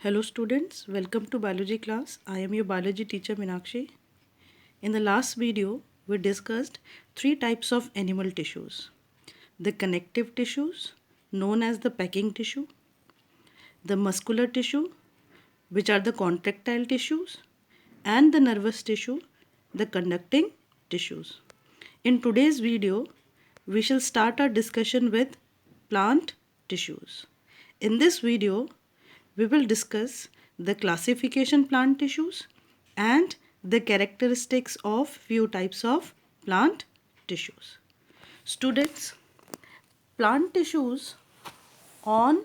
Hello students, welcome to biology class. I am your biology teacher Meenakshi. In the last video, we discussed three types of animal tissues. The connective tissues, known as the packing tissue, the muscular tissue, which are the contractile tissues, and the nervous tissue, the conducting tissues. In today's video, we shall start our discussion with plant tissues. In this video, we will discuss the classification plant tissues and the characteristics of few types of plant tissues. Students, plant tissues on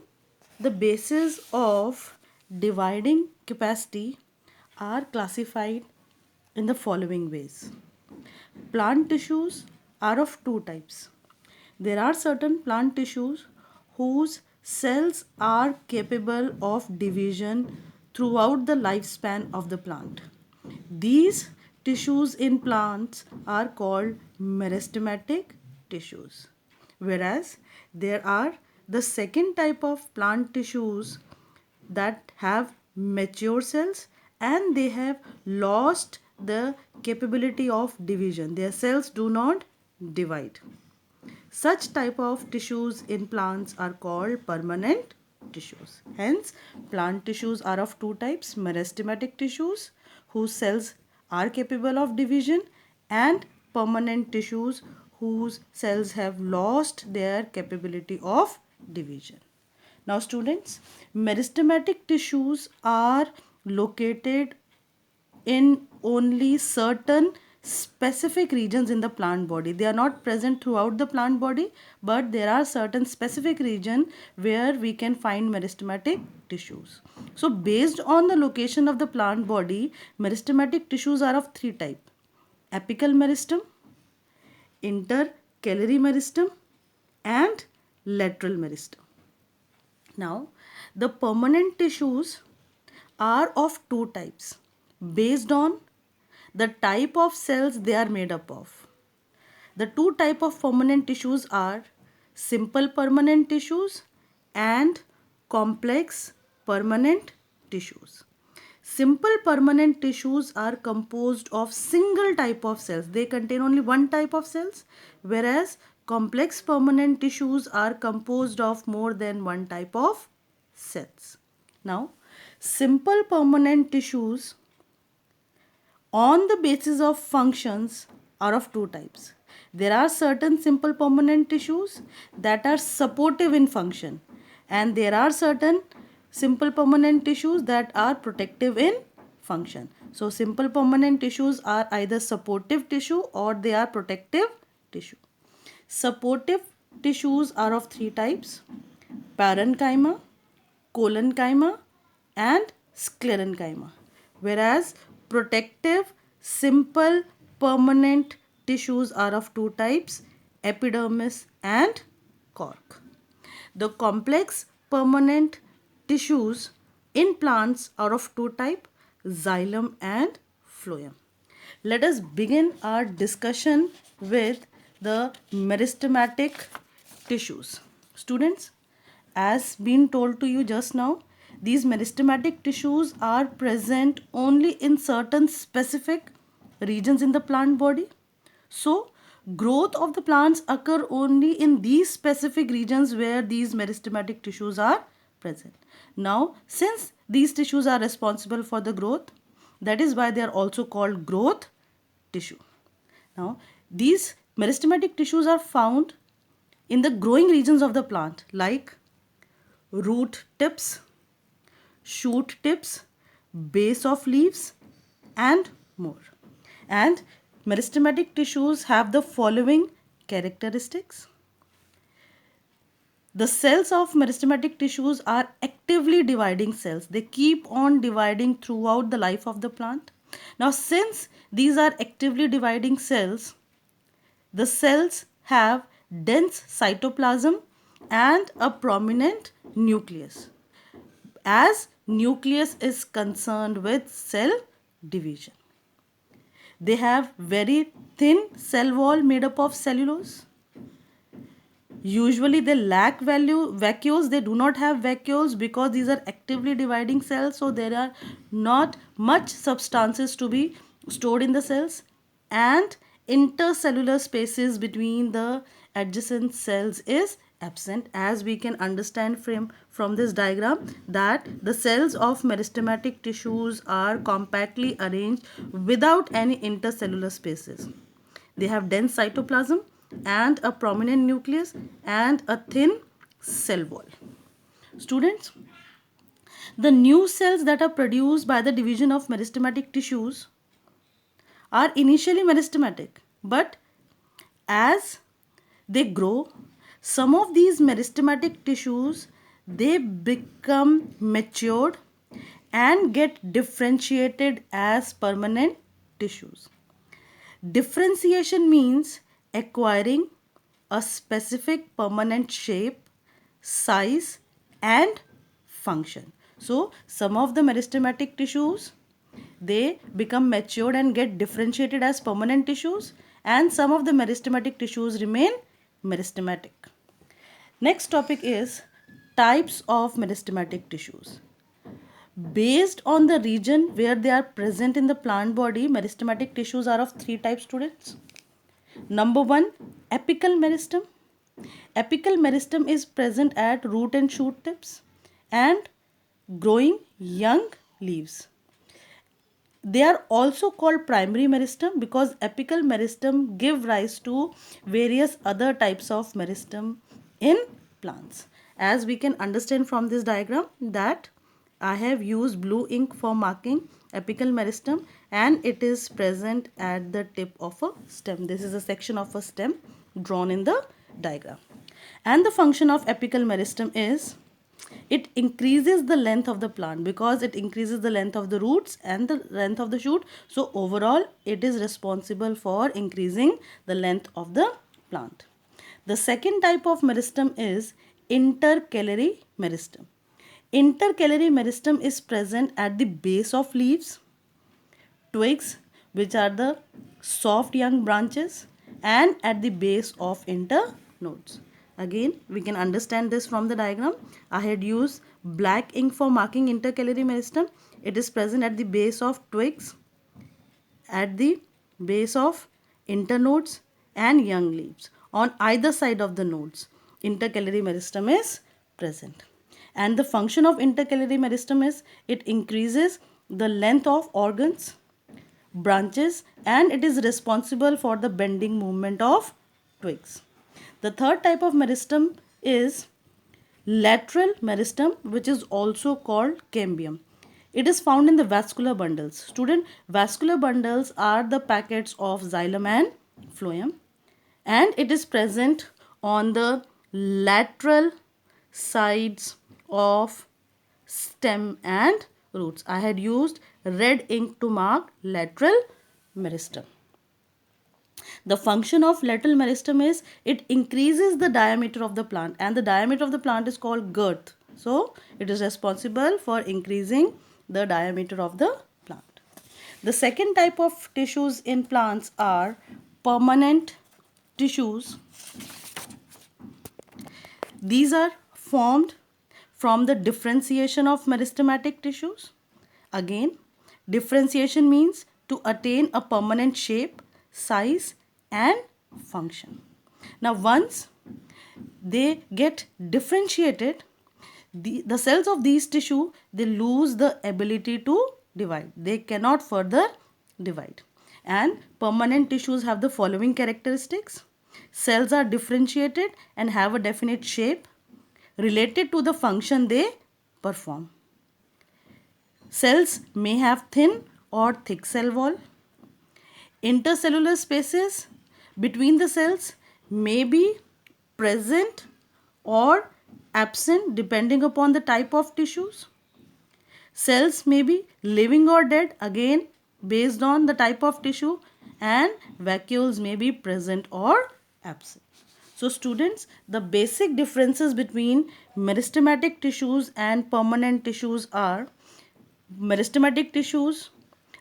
the basis of dividing capacity are classified in the following ways. Plant tissues are of two types. There are certain plant tissues whose cells are capable of division throughout the lifespan of the plant. These tissues in plants are called meristematic tissues. Whereas there are the second type of plant tissues that have mature cells and they have lost the capability of division. Their cells do not divide. Such type of tissues in plants are called permanent tissues. Hence, plant tissues are of two types: meristematic tissues whose cells are capable of division and permanent tissues whose cells have lost their capability of division. Now students, meristematic tissues are located in only certain specific regions in the plant body. They are not present throughout the plant body, but there are certain specific regions where we can find meristematic tissues. So based on the location of the plant body, meristematic tissues are of three types: apical meristem, intercalary meristem, and lateral meristem. Now, the permanent tissues are of two types based on the type of cells they are made up of. The two type of permanent tissues are simple permanent tissues and complex permanent tissues. Simple permanent tissues are composed of single type of cells. They contain only one type of cells, whereas complex permanent tissues are composed of more than one type of cells. Now, simple permanent tissues on the basis of functions are of two types. There are certain simple permanent tissues that are supportive in function, and there are certain simple permanent tissues that are protective in function. So simple permanent tissues are either supportive tissue or they are protective tissue. Supportive tissues are of three types: parenchyma, collenchyma, and sclerenchyma. Whereas protective simple permanent tissues are of two types: epidermis and cork. The complex permanent tissues in plants are of two types: xylem and phloem. Let us begin our discussion with the meristematic tissues. Students, as been told to you just now, these meristematic tissues are present only in certain specific regions in the plant body. So, growth of the plants occur only in these specific regions where these meristematic tissues are present. Now, since these tissues are responsible for the growth, that is why they are also called growth tissue. Now, these meristematic tissues are found in the growing regions of the plant like root tips, shoot tips, base of leaves, and more. And meristematic tissues have the following characteristics. The cells of meristematic tissues are actively dividing cells. They keep on dividing throughout the life of the plant. Now, since these are actively dividing cells, the cells have dense cytoplasm and a prominent nucleus, as nucleus is concerned with cell division. They have very thin cell wall made up of cellulose. Usually they lack vacuoles. They do not have vacuoles because these are actively dividing cells, so there are not much substances to be stored in the cells, and intercellular spaces between the adjacent cells is absent, as we can understand from this diagram that the cells of meristematic tissues are compactly arranged without any intercellular spaces. They have dense cytoplasm and a prominent nucleus and a thin cell wall. Students, the new cells that are produced by the division of meristematic tissues are initially meristematic, but as they grow, some of these meristematic tissues, they become matured and get differentiated as permanent tissues. Differentiation means acquiring a specific permanent shape, size and function. So some of the meristematic tissues, they become matured and get differentiated as permanent tissues, and some of the meristematic tissues remain meristematic. Next topic is types of meristematic tissues. Based on the region where they are present in the plant body, meristematic tissues are of three types, students. Number one, apical meristem. Apical meristem is present at root and shoot tips and growing young leaves. They are also called primary meristem because apical meristem give rise to various other types of meristem in plants. As we can understand from this diagram that I have used blue ink for marking apical meristem, and it is present at the tip of a stem. This is a section of a stem drawn in the diagram. And the function of apical meristem is it increases the length of the plant because it increases the length of the roots and the length of the shoot. So overall it is responsible for increasing the length of the plant. The second type of meristem is intercalary meristem. Intercalary meristem is present at the base of leaves, twigs, which are the soft young branches, and at the base of internodes. Again, we can understand this from the diagram. I had used black ink for marking intercalary meristem. It is present at the base of twigs, at the base of internodes and young leaves. On either side of the nodes, intercalary meristem is present. And the function of intercalary meristem is it increases the length of organs, branches, and it is responsible for the bending movement of twigs. The third type of meristem is lateral meristem, which is also called cambium. It is found in the vascular bundles. Student, vascular bundles are the packets of xylem and phloem, and it is present on the lateral sides of stem and roots. I had used red ink to mark lateral meristem. The function of lateral meristem is it increases the diameter of the plant, and the diameter of the plant is called girth. So it is responsible for increasing the diameter of the plant. The second type of tissues in plants are permanent tissues. These are formed from the differentiation of meristematic tissues. Again, differentiation means to attain a permanent shape, size and function. Now once they get differentiated, the cells of these tissue, they lose the ability to divide. They cannot further divide. And permanent tissues have the following characteristics. Cells are differentiated and have a definite shape related to the function they perform. Cells may have thin or thick cell wall. Intercellular spaces between the cells may be present or absent depending upon the type of tissues. Cells may be living or dead, again based on the type of tissue, and vacuoles may be present or absent. So students, the basic differences between meristematic tissues and permanent tissues are: meristematic tissues,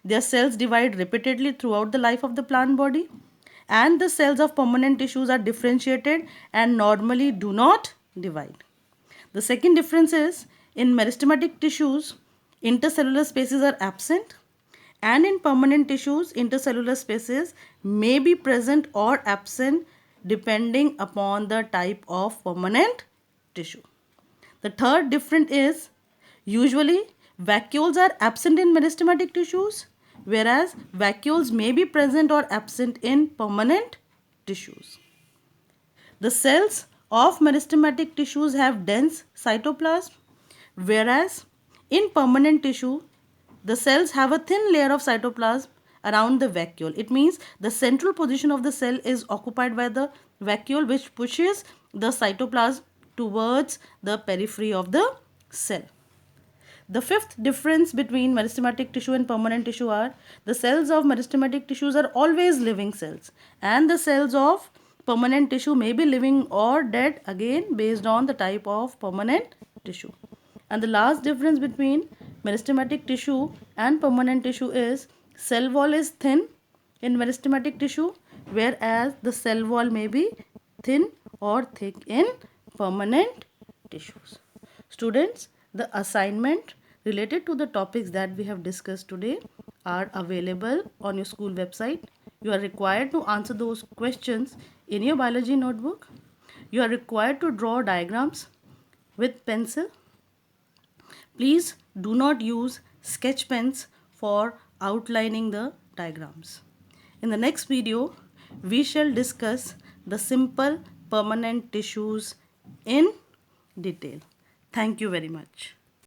their cells divide repeatedly throughout the life of the plant body, and the cells of permanent tissues are differentiated and normally do not divide. The second difference is in meristematic tissues, intercellular spaces are absent, and in permanent tissues, intercellular spaces may be present or absent depending upon the type of permanent tissue. The third difference is usually vacuoles are absent in meristematic tissues, whereas vacuoles may be present or absent in permanent tissues. The cells of meristematic tissues have dense cytoplasm, whereas in permanent tissue, the cells have a thin layer of cytoplasm around the vacuole. It means the central position of the cell is occupied by the vacuole, which pushes the cytoplasm towards the periphery of the cell. The fifth difference between meristematic tissue and permanent tissue are the cells of meristematic tissues are always living cells, and the cells of permanent tissue may be living or dead, again based on the type of permanent tissue. And the last difference between meristematic tissue and permanent tissue is cell wall is thin in meristematic tissue, whereas the cell wall may be thin or thick in permanent tissues. Students, the assignment related to the topics that we have discussed today are available on your school website. You are required to answer those questions in your biology notebook. You are required to draw diagrams with pencil. Please do not use sketch pens for outlining the diagrams. In the next video, we shall discuss the simple permanent tissues in detail. Thank you very much.